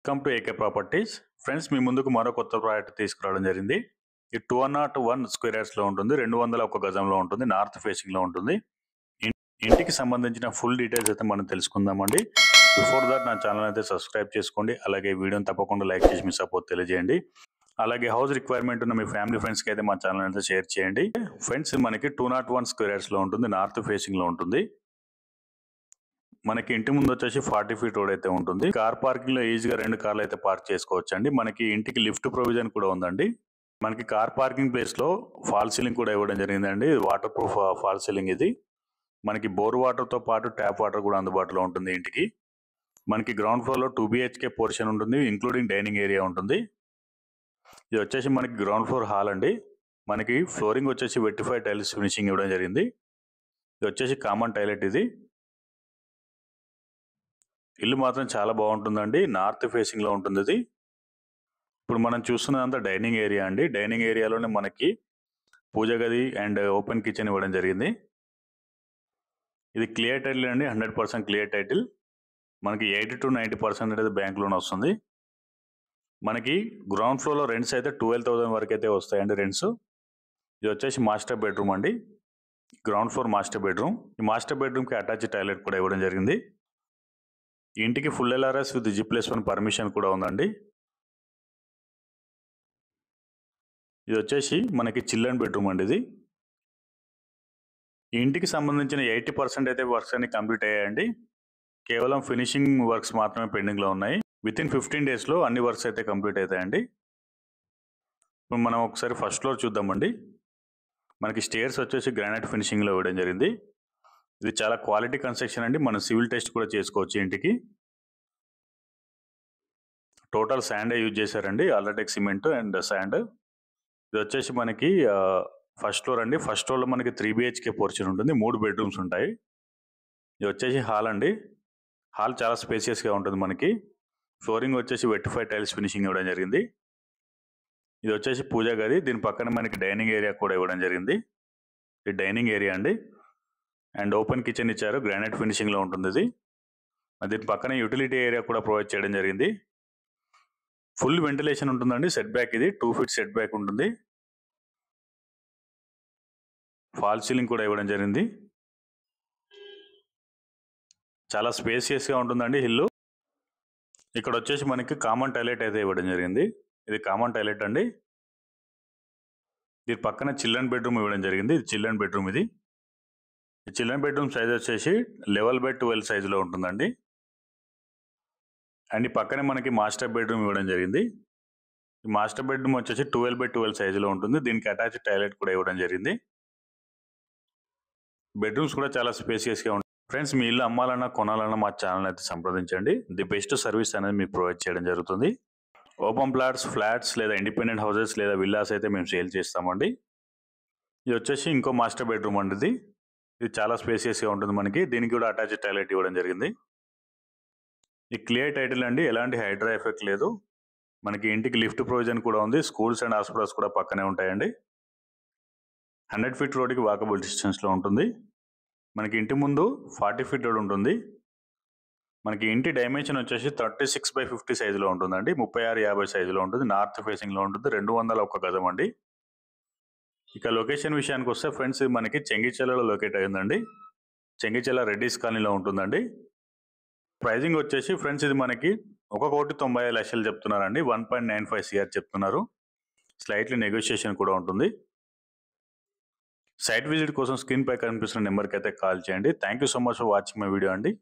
Welcome to AK properties. Friends, మీ ముందుకు మరో కొత్త ప్రాజెక్ట్ తీసుకురావడం జరిగింది. ఇది 201 స్క్వేర్ యార్డ్స్లో ఉంటుంది, 201 గజంలో ఉంటుంది, నార్త్ ఫేసింగ్లో ఉంటుంది. ఇంటికి సంబంధించిన ఫుల్ డీటెయిల్స్ అయితే మనం తెలుసుకుందామండి. బిఫోర్ దట్ నా ఛానల్ అయితే సబ్స్క్రైబ్ చేసుకోండి, అలాగే వీడియోని తప్పకుండా లైక్ చేసి మీ సపోర్ట్ తెలియజేయండి. అలాగే హౌస్ రిక్వైర్మెంట్ ఉన్న మీ ఫ్యామిలీ ఫ్రెండ్స్కి అయితే మా ఛానల్ అయితే షేర్ చేయండి. ఫ్రెండ్స్, మనకి 201 స్క్వేర్ యార్డ్స్లో ఉంటుంది, నార్త్ ఫేసింగ్లో ఉంటుంది. మనకి ఇంటి ముందు వచ్చేసి 40 ఫీట్ రోడ్ అయితే ఉంటుంది. కార్ పార్కింగ్ లో ఈజీగా 2 కార్లు అయితే పార్క్ చేసుకోవచ్చు అండి. మనకి ఇంటికి లిఫ్ట్ ప్రొవిజన్ కూడా ఉందండి. మనకి కార్ పార్కింగ్ ప్లేస్ లో ఫాల్ సీలింగ్ కూడా ఇవ్వడం జరిగిందండి. వాటర్ ప్రూఫ్ ఫాల్ సీలింగ్ ఇది. మనకి బోర్ వాటర్ తో పాటు ట్యాప్ వాటర్ కూడా అందుబాటులో ఉంటుంది ఇంటికి. మనకి గ్రౌండ్ ఫ్లోర్ లో 2 BHK పోర్షన్ ఉంటుంది, ఇంక్లూడింగ్ డైనింగ్ ఏరియా ఉంటుంది. ఇది వచ్చేసి మనకి గ్రౌండ్ ఫ్లోర్ హాల్ అండి. మనకి ఫ్లోరింగ్ వచ్చేసి వెట్టిఫైడ్ టైల్స్ ఫినిషింగ్ ఇవ్వడం జరిగింది. ఇది వచ్చేసి కామన్ టాయిలెట్. ఇది ఇల్లు మాత్రం చాలా బాగుంటుందండి. నార్త్ ఫేసింగ్ లో ఉంటుంది ఇది. ఇప్పుడు మనం చూస్తున్నదంతా డైనింగ్ ఏరియా అండి. డైనింగ్ ఏరియాలోనే మనకి పూజ గది అండ్ ఓపెన్ కిచెన్ ఇవ్వడం జరిగింది. ఇది క్లియర్ టైటిల్ అండి, 100% క్లియర్ టైటిల్. మనకి 80 to 90% అనేది బ్యాంక్ లోన్ వస్తుంది. మనకి గ్రౌండ్ ఫ్లోర్ లో రెంట్స్ అయితే 12,000 వరకు అయితే వస్తాయండి రెంట్స్. ఇది వచ్చేసి మాస్టర్ బెడ్రూమ్ అండి. Ground floor master bedroom. ఈ మాస్టర్ బెడ్రూమ్ కి అటాచ్ టాయిలెట్ కూడా ఇవ్వడం జరిగింది. ఇంటికి full LRS with G+1 permission కూడా ఉందండి. ఇది వచ్చేసి మనకి చిల్డ్రన్ బెడ్రూమ్ అండి. ఇది ఈ ఇంటికి సంబంధించిన 80% అయితే వర్క్స్ అన్ని కంప్లీట్ అయ్యాయండి. కేవలం ఫినిషింగ్ వర్క్స్ మాత్రమే పెండింగ్ లో ఉన్నాయి. వితిన్ 15 days లో అన్ని వర్క్స్ అయితే కంప్లీట్ అవుతాయండి. ఇప్పుడు మనం ఒకసారి ఫస్ట్ ఫ్లోర్ చూద్దామండి. మనకి స్టేర్స్ వచ్చేసి గ్రానైట్ ఫినిషింగ్ లో ఇవ్వడం జరిగింది. ఇది చాలా క్వాలిటీ కన్స్ట్రక్షన్ అండి. మనం సివిల్ టెస్ట్ కూడా చేసుకోవచ్చు ఇంటికి. టోటల్ శాండే యూజ్ చేశారండి, అల్ట్రాటెక్ సిమెంట్ అండ్ శాండ్. ఇది వచ్చేసి మనకి ఫస్ట్ ఫ్లోర్ అండి. ఫస్ట్ ఫ్లోర్ లో మనకి 3 BHK పోర్షన్ ఉంటుంది, 3 బెడ్రూమ్స్ ఉంటాయి. ఇది వచ్చేసి హాల్ అండి. హాల్ చాలా స్పేసియస్ గా ఉంటుంది. మనకి ఫ్లోరింగ్ వచ్చేసి వెట్టిఫైడ్ టైల్స్ ఫినిషింగ్ ఇవ్వడం జరిగింది. ఇది వచ్చేసి పూజా గది. దీని పక్కన మనకి డైనింగ్ ఏరియా కూడా ఇవ్వడం జరిగింది. ఇది డైనింగ్ ఏరియా అండి. అండ్ ఓపెన్ కిచెన్ ఇచ్చారు, గ్రానైట్ ఫినిషింగ్ లో ఉంటుంది ఇది. దీని పక్కన యూటిలిటీ ఏరియా కూడా ప్రొవైడ్ చేయడం జరిగింది. ఫుల్ వెంటిలేషన్ ఉంటుందండి. సెట్ బ్యాక్ ఇది 2 feet సెట్ బ్యాక్ ఉంటుంది. ఫాల్ సీలింగ్ కూడా ఇవ్వడం జరిగింది. చాలా స్పేసియస్ గా ఉంటుందండి ఇల్లు. ఇక్కడ వచ్చేసి మనకి కామన్ టాయిలెట్ అయితే ఇవ్వడం జరిగింది. ఇది కామన్ టాయిలెట్ అండి. దీని పక్కన చిల్డ్రన్ బెడ్రూమ్ ఇవ్వడం జరిగింది. ఇది చిల్డ్రన్ బెడ్రూమ్. ఇది చిల్డ్రన్ బెడ్రూమ్ సైజ్ వచ్చేసి 11/12 సైజులో ఉంటుందండి. అండ్ ఈ పక్కనే మనకి మాస్టర్ బెడ్రూమ్ ఇవ్వడం జరిగింది. ఈ మాస్టర్ బెడ్రూమ్ వచ్చేసి 12/12 సైజులో ఉంటుంది. దీనికి అటాచ్ టాయిలెట్ కూడా ఇవ్వడం జరిగింది. బెడ్రూమ్స్ కూడా చాలా స్పేసియస్ గా ఉంటాయి. ఫ్రెండ్స్, మీ ఇల్లు అమ్మాలన్నా కొనాలన్నా మా ఛానల్ అయితే సంప్రదించండి. ది బెస్ట్ సర్వీస్ అనేది మీకు ప్రొవైడ్ చేయడం జరుగుతుంది. ఓపెన్ ప్లాట్స్, ఫ్లాట్స్ లేదా ఇండిపెండెంట్ హౌసెస్ లేదా విల్లాస్ అయితే మేము సేల్ చేస్తామండి. ఇది వచ్చేసి ఇంకో మాస్టర్ బెడ్రూమ్ అండి. ఇది చాలా స్పేసియస్ గా ఉంటుంది మనకి. దీనికి కూడా అటాచ్ టాయిలెట్ ఇవ్వడం జరిగింది. ఈ క్లియర్ టైటిల్ అండి, ఎలాంటి హైడ్రా ఎఫెక్ట్ లేదు. మనకి ఇంటికి లిఫ్ట్ ప్రొవిజన్ కూడా ఉంది. స్కూల్స్ అండ్ హాస్పిటల్స్ కూడా పక్కనే ఉంటాయండి. 100 feet రోడ్కి వాకబుల్ డిస్టెన్స్ లో ఉంటుంది. మనకి ఇంటి ముందు 40 feet రోడ్ ఉంటుంది. మనకి ఇంటి డైమెన్షన్ వచ్చేసి 36/50 సైజులో ఉంటుందండి. 36-50 సైజులో ఉంటుంది. నార్త్ ఫేసింగ్ లో ఉంటుంది. 201 గజం అండి. ఇక లొకేషన్ విషయానికి వస్తే ఫ్రెండ్స్, మనకి చెంగిచెర్లలో లొకేట్ అయిందండి. చెంగిచెర్ల రెడ్డిస్ కాలనీలో ఉంటుందండి. ప్రైజింగ్ వచ్చేసి ఫ్రెండ్స్, ఇది మనకి 1,95,00,000 చెప్తున్నారండి. 1.95 CR చెప్తున్నారు. స్లైట్లీ నెగోషియేషన్ కూడా ఉంటుంది. సైట్ విజిట్ కోసం స్క్రీన్ పై కనిపిస్తున్న నెంబర్కి అయితే కాల్ చేయండి. Thank you so much for watching my video అండి.